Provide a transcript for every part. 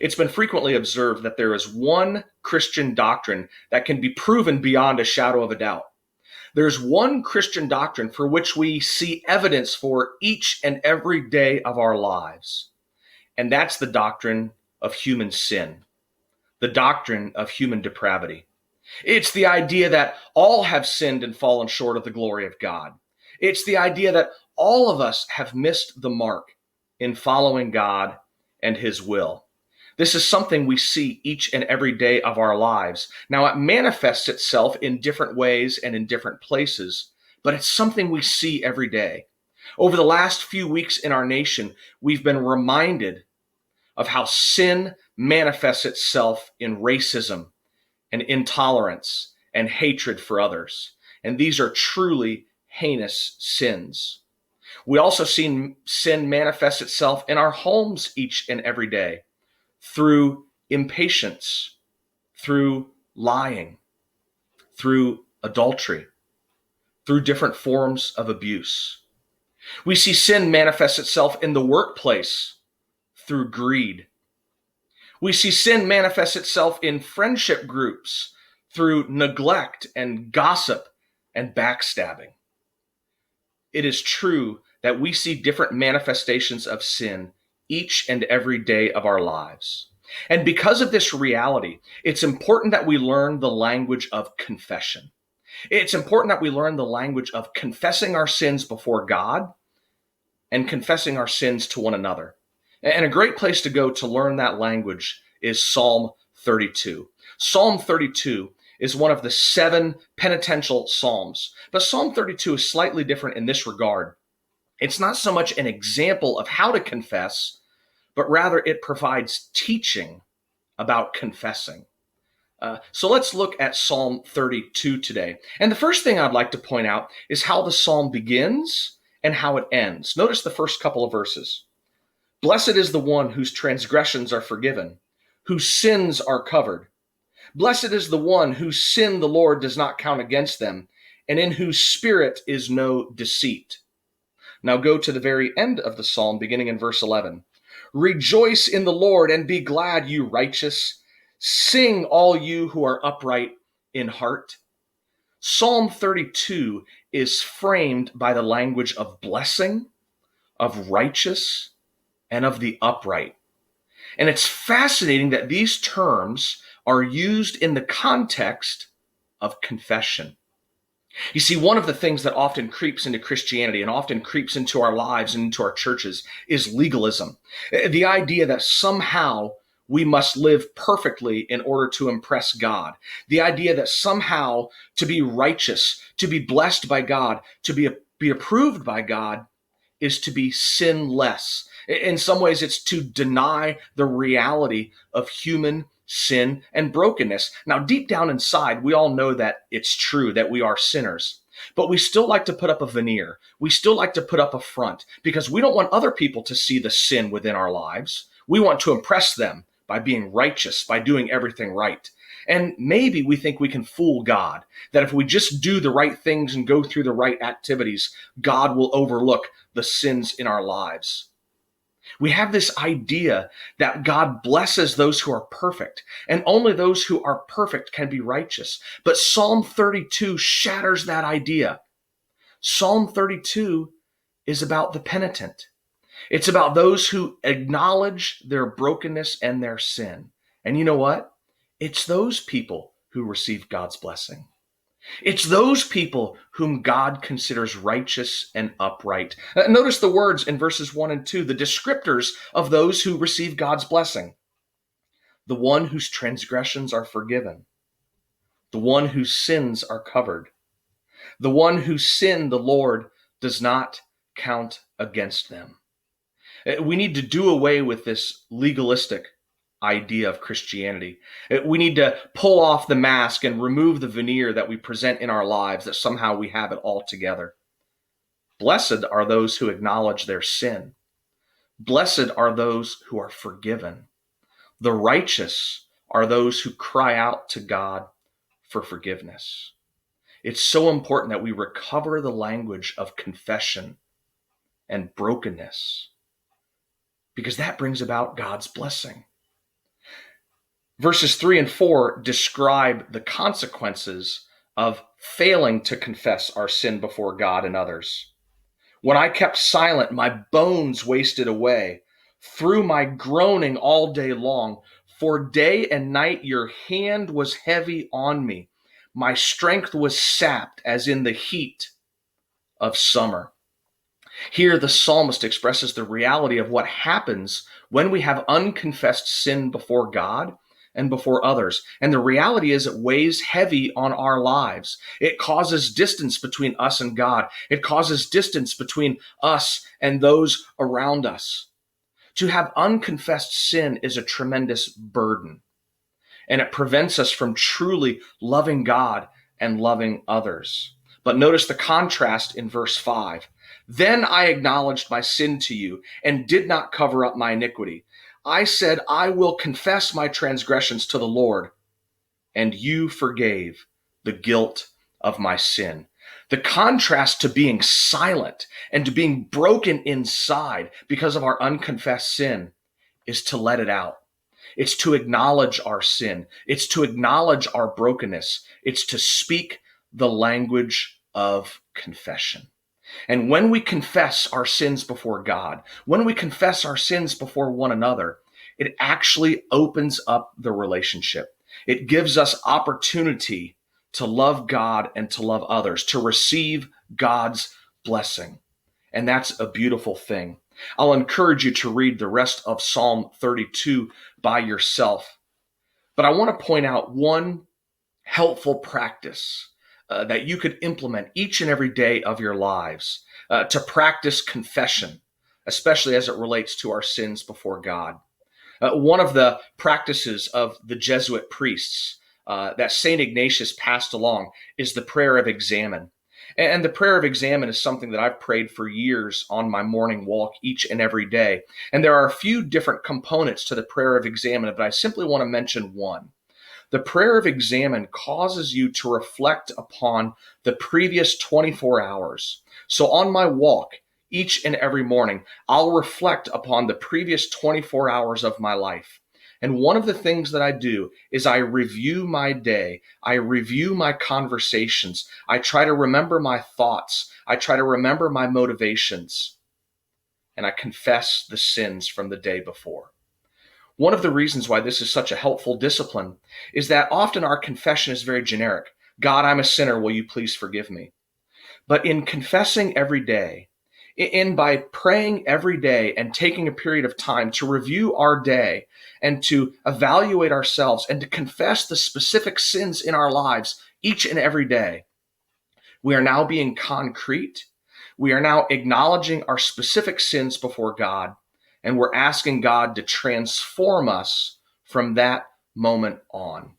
It's been frequently observed that there is one Christian doctrine that can be proven beyond a shadow of a doubt. There's one Christian doctrine for which we see evidence for each and every day of our lives, and that's the doctrine of human sin, the doctrine of human depravity. It's the idea that all have sinned and fallen short of the glory of God. It's the idea that all of us have missed the mark in following God and his will. This is something we see each and every day of our lives. Now, it manifests itself in different ways and in different places, but it's something we see every day. Over the last few weeks in our nation, we've been reminded of how sin manifests itself in racism and intolerance and hatred for others. And these are truly heinous sins. We also see sin manifest itself in our homes each and every day through impatience, through lying, through adultery, through different forms of abuse. We see sin manifest itself in the workplace through greed. We see sin manifest itself in friendship groups through neglect and gossip and backstabbing. It is true that we see different manifestations of sin each and every day of our lives. And because of this reality, it's important that we learn the language of confession. It's important that we learn the language of confessing our sins before God and confessing our sins to one another. And a great place to go to learn that language is Psalm 32. Psalm 32 is one of the 7 penitential psalms. But Psalm 32 is slightly different in this regard. It's not so much an example of how to confess, but rather it provides teaching about confessing. So let's look at Psalm 32 today. And the first thing I'd like to point out is how the psalm begins and how it ends. Notice the first couple of verses. Blessed is the one whose transgressions are forgiven, whose sins are covered. Blessed is the one whose sin the Lord does not count against them, and in whose spirit is no deceit. Now go to the very end of the psalm, beginning in verse 11. Rejoice in the Lord and be glad, you righteous. Sing, all you who are upright in heart. Psalm 32 is framed by the language of blessing, of righteous, and of the upright. And it's fascinating that these terms are used in the context of confession. You see, one of the things that often creeps into Christianity and often creeps into our lives and into our churches is legalism. The idea that somehow we must live perfectly in order to impress God. The idea that somehow to be righteous, to be blessed by God, to be approved by God is to be sinless. In some ways, it's to deny the reality of human sin and brokenness. Now, deep down inside, we all know that it's true that we are sinners, but we still like to put up a veneer. We still like to put up a front because we don't want other people to see the sin within our lives. We want to impress them by being righteous, by doing everything right. And maybe we think we can fool God, that if we just do the right things and go through the right activities, God will overlook the sins in our lives. We have this idea that God blesses those who are perfect, and only those who are perfect can be righteous. But Psalm 32 shatters that idea. Psalm 32 is about the penitent. It's about those who acknowledge their brokenness and their sin. And you know what? It's those people who receive God's blessing. It's those people whom God considers righteous and upright. Notice the words in verses 1 and 2, the descriptors of those who receive God's blessing. The one whose transgressions are forgiven. The one whose sins are covered. The one whose sin the Lord does not count against them. We need to do away with this legalistic idea of Christianity. We need to pull off the mask and remove the veneer that we present in our lives that somehow we have it all together. Blessed are those who acknowledge their sin. Blessed are those who are forgiven. The righteous are those who cry out to God for forgiveness. It's so important that we recover the language of confession and brokenness, because that brings about God's blessing. Verses 3 and 4 describe the consequences of failing to confess our sin before God and others. When I kept silent, my bones wasted away through my groaning all day long. For day and night your hand was heavy on me. My strength was sapped as in the heat of summer. Here, the psalmist expresses the reality of what happens when we have unconfessed sin before God and before others. And the reality is it weighs heavy on our lives. It causes distance between us and God. It causes distance between us and those around us. To have unconfessed sin is a tremendous burden, and it prevents us from truly loving God and loving others. But notice the contrast in verse 5. Then I acknowledged my sin to you and did not cover up my iniquity. I said, I will confess my transgressions to the Lord, and you forgave the guilt of my sin. The contrast to being silent and to being broken inside because of our unconfessed sin is to let it out. It's to acknowledge our sin. It's to acknowledge our brokenness. It's to speak the language of confession. And when we confess our sins before God, when we confess our sins before one another, it actually opens up the relationship. It gives us opportunity to love God and to love others, to receive God's blessing. And that's a beautiful thing. I'll encourage you to read the rest of Psalm 32 by yourself. But I want to point out one helpful practice that you could implement each and every day of your lives to practice confession, especially as it relates to our sins before God. One of the practices of the Jesuit priests that St. Ignatius passed along is the prayer of examen. And the prayer of examen is something that I've prayed for years on my morning walk each and every day. And there are a few different components to the prayer of examen, but I simply want to mention one. The prayer of examen causes you to reflect upon the previous 24 hours. So on my walk, each and every morning, I'll reflect upon the previous 24 hours of my life. And one of the things that I do is I review my day. I review my conversations. I try to remember my thoughts. I try to remember my motivations. And I confess the sins from the day before. One of the reasons why this is such a helpful discipline is that often our confession is very generic. God, I'm a sinner. Will you please forgive me? But in confessing every day, by praying every day and taking a period of time to review our day and to evaluate ourselves and to confess the specific sins in our lives each and every day, we are now being concrete. We are now acknowledging our specific sins before God, and we're asking God to transform us from that moment on.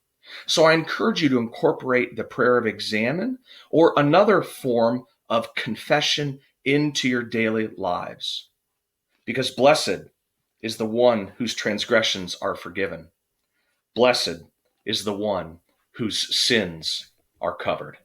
So I encourage you to incorporate the prayer of examen or another form of confession into your daily lives. Because blessed is the one whose transgressions are forgiven. Blessed is the one whose sins are covered.